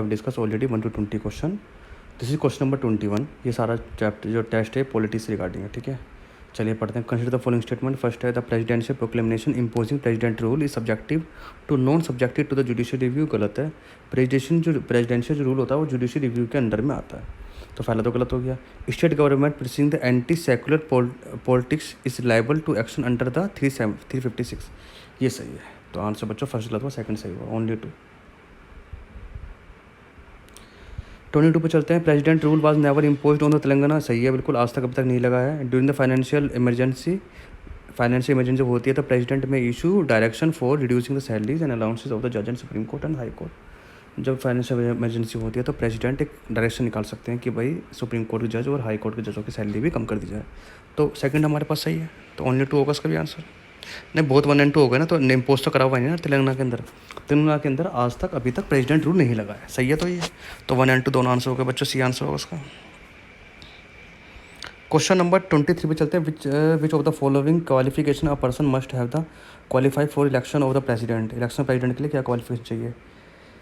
Discuss already 1 to 20 question. This is question number 21। ये सारा chapter जो टेस्ट है पॉलिटिक्स से रिगार्डिंग है, ठीक है। चलिए पढ़ते हैं। Consider the following statement. First है the presidential proclamation imposing president rule is subjective to non subjective to the judicial review. गलत है। प्रेसिडेंशियल जो रूल होता है वो जुडिशियल रिव्यू के अंडर में आता है, तो पहला तो गलत हो गया। State government pursuing the anti secular politics is liable to action under the 356, ये सही है। तो आंसर बच्चों फर्स्ट गलत हुआ, सेकंड सही हुआ। ओनली 2। 22 पे चलते हैं। President rule was never imposed on the Telangana, सही है बिल्कुल, आज तक अभी तक नहीं लगा है। ड्यूरिंग द फाइनेंशियल इमरजेंसी जब होती है तो president may issue direction for reducing the salaries and allowances of the जज and supreme court and high court. जब फाइनेंशियल इमरजेंसी होती है तो प्रेसिडेंट एक डायरेक्शन निकाल सकते हैं कि भाई सुप्रीम कोर्ट के जज और हाई कोर्ट के जजों की सैलरी भी कम कर दी जाए। तो सेकंड हमारे पास सही है, तो ओनली 2 होगा इसका भी आंसर। नहीं, बहुत 1 and 2 हो गए ना, तो इम्पोज तो करा हुआ नहीं ना तेलंगाना के अंदर आज तक अभी तक प्रेसिडेंट रूल नहीं लगा है, सही है। तो ये तो 1 and 2 दोनों आंसर हो गए बच्चों, सी आंसर होगा उसका। क्वेश्चन नंबर 23 पे चलते हैं। Which of the following qualification a person must have the qualify for election of the president. Election president के लिए क्या क्वालिफिकेशन चाहिए?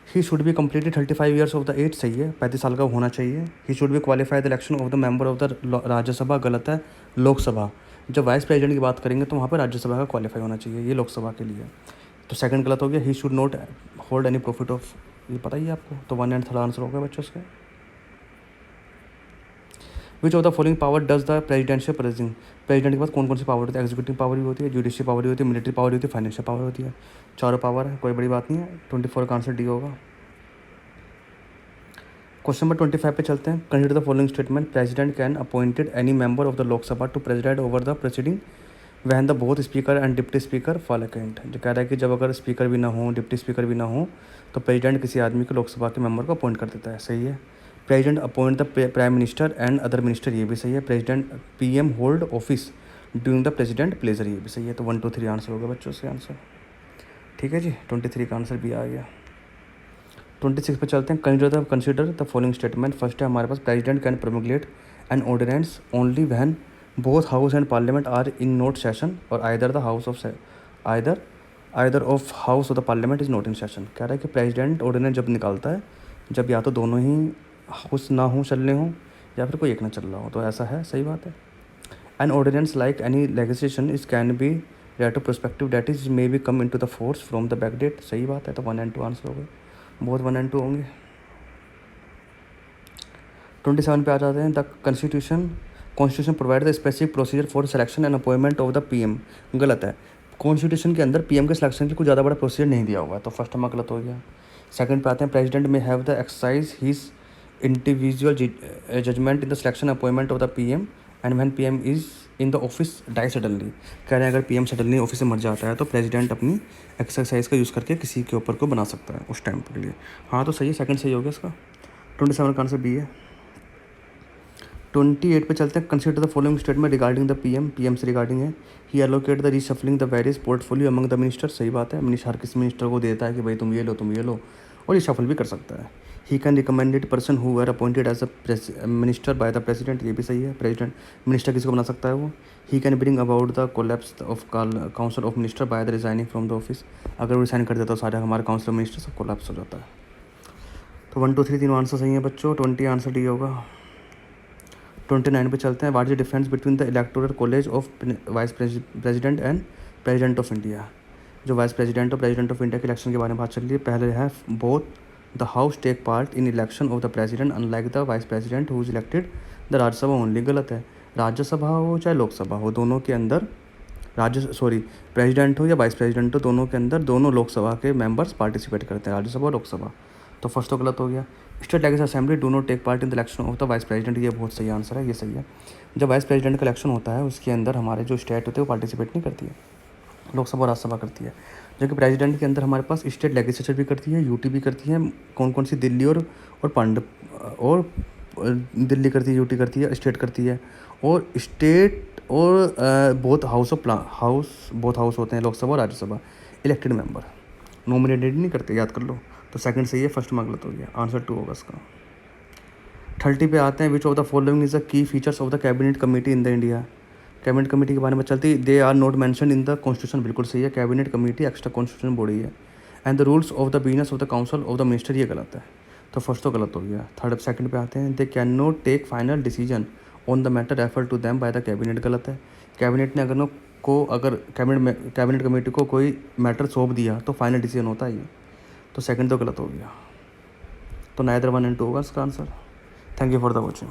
He should be completed 35 years of the age, सही है, 35 साल का होना चाहिए। He should be qualify the election of the member of the Rajya Sabha, गलत है, लोकसभा। जब वाइस प्रेसिडेंट की बात करेंगे तो वहाँ पर राज्यसभा का क्वालिफाई होना चाहिए, ये लोकसभा के लिए। तो सेकंड गलत हो गया। He should not hold any profit of, ये पता ही है आपको, तो 1 and 3 आंसर हो गया बच्चों उसके। विच of the following power does the presidential praising. President के पास कौन कौन सी पावर होती है? एग्जीक्यूटिव पावर भी होती है, जुडिशियल पावर भी होती है, मिलिट्री पावर भी होती है, फाइनेंशियल पावर होती है। चारों पावर है, कोई बड़ी बात नहीं है। 24 का आंसर डी होगा। क्वेश्चन नंबर 25 पे चलते हैं। Consider the following statement. President can appointed any member of the Lok Sabha to president over the proceeding when the both speaker and deputy speaker fall vacant. जो कह रहा है कि जब अगर स्पीकर भी ना हो, डिप्टी स्पीकर भी ना हो, तो प्रेसिडेंट किसी आदमी को लोकसभा के मेंबर को अपॉइंट कर देता है, सही है। President appoint the prime minister and other minister, ये भी सही है। President PM hold office during the president pleasure, ये भी सही है। तो 1 2 3 आंसर होगा बच्चों से आंसर, ठीक है जी। 23 का आंसर भी आ गया। 26 पे चलते हैं। Consider the following statement. First है हमारे पास president can promulgate an ordinance only when both house and parliament are in not session और either of house of the parliament is not in session. कह रहा है कि प्रेसिडेंट ऑर्डिनेंस जब निकालता है जब या तो दोनों ही हाउस ना हो चल रहे हों या फिर कोई एक ना चल रहा हो, तो ऐसा है, सही बात है। An ordinance like any legislation is can be retrospective that is may be come in to the force from the back date, सही बात है। तो 1 and 2 आंसर हो गए, बहुत 1 and 2 होंगे। 27 पे आ जाते हैं। The constitution provide the specific procedure for selection and appointment of the PM, गलत है। कॉन्स्टिट्यूशन के अंदर PM के सिलेक्शन के लिए कुछ ज़्यादा बड़ा प्रोसीजर नहीं दिया हुआ है, तो फर्स्ट हमारा गलत हो गया। सेकंड पे आते हैं। President may have the exercise his individual judgement in the selection appointment of the PM and when PM is in the office die suddenly. कह रहे हैं अगर PM सडनली ऑफिस से मर जाता है तो प्रेसिडेंट अपनी एक्सरसाइज का यूज़ करके किसी के ऊपर को बना सकता है उस टाइम के लिए। हाँ तो सही है, सेकंड सही हो गया इसका। 27 का आंसर B है। 28 पे चलते हैं। Consider the following statement regarding the PM से रिगार्डिंग है। He allocate the reshuffling the various portfolio among the minister, सही बात है। मिनिस्टर हर किसी मिनिस्टर को देता है कि भाई तुम ये लो और ये शफल भी कर सकता है। He can recommended person who were appointed as a minister by the president, ये भी सही है। प्रेसिडेंट मिनिस्टर किसी को बना सकता है वो। He can bring about the collapse of council of minister by the resigning from the office. अगर वो रिसाइन कर देता तो सारे हमारे काउंसिल ऑफ मिनिस्टर सब कोलैप्स हो जाता है। तो 1 2 3 तीनों आंसर सही है बच्चों, 20 आंसर डी होगा। 29 पे चलते हैं। What is the difference between the electoral college of vice president and president of India. जो वाइस प्रेसिडेंट और प्रेसिडेंट ऑफ इंडिया के इलेक्शन के बारे में बात चल रही है। पहले है both the house take part in election of the president unlike the vice president who is elected the Rajya Sabha only, गलत है। राज्यसभा हो चाहे लोकसभा हो, दोनों के अंदर प्रेसिडेंट हो या वाइस प्रेसिडेंट हो, दोनों के अंदर दोनों लोकसभा के मेंबर्स पार्टिसिपेट करते हैं, राज्यसभा और लोकसभा। तो फर्स्ट तो गलत हो गया। State legislative assembly do not take part in the election of the vice president, ये बहुत सही आंसर है, ये सही है। जब वाइस प्रेसिडेंट का इलेक्शन होता है उसके अंदर हमारे जो स्टेट होते हैं वो पार्टिसिपेट नहीं करती है, लोकसभा और राज्यसभा करती है। जबकि प्रेसिडेंट के अंदर हमारे पास स्टेट लेजिस्लेचर भी करती है, यूटी भी करती है। कौन सी? दिल्ली और दिल्ली करती है, यूटी करती है, स्टेट करती है। और स्टेट और बोथ हाउस होते हैं, लोकसभा और राज्यसभा, इलेक्टेड मेंबर, नॉमिनेटेड नहीं करते, याद कर लो। तो सेकंड सही है, फर्स्ट में गलत हो गया, आंसर 2 होगा इसका। 30 पे आते हैं। Which of the following is the key features of the cabinet committee in the India. Cabinet committee के बारे में चलती, they are not mention in the constitution, बिल्कुल सही है। Cabinet committee extra constitution body है। And the rules of the business of the council of the minister, ये गलत है। तो फर्स्ट तो गलत हो गया। थर्ड सेकंड पे आते हैं, they can not take final decision on the matter refer to them by the cabinet, गलत है। कैबिनेट ने अगर कैबिनेट कमेटी को कोई मैटर सौंप दिया तो फाइनल डिसीजन होता है ये, तो सेकंड तो गलत हो गया। तो नाइदर 1 and 2 होगा इसका answer. Thank you for the watching.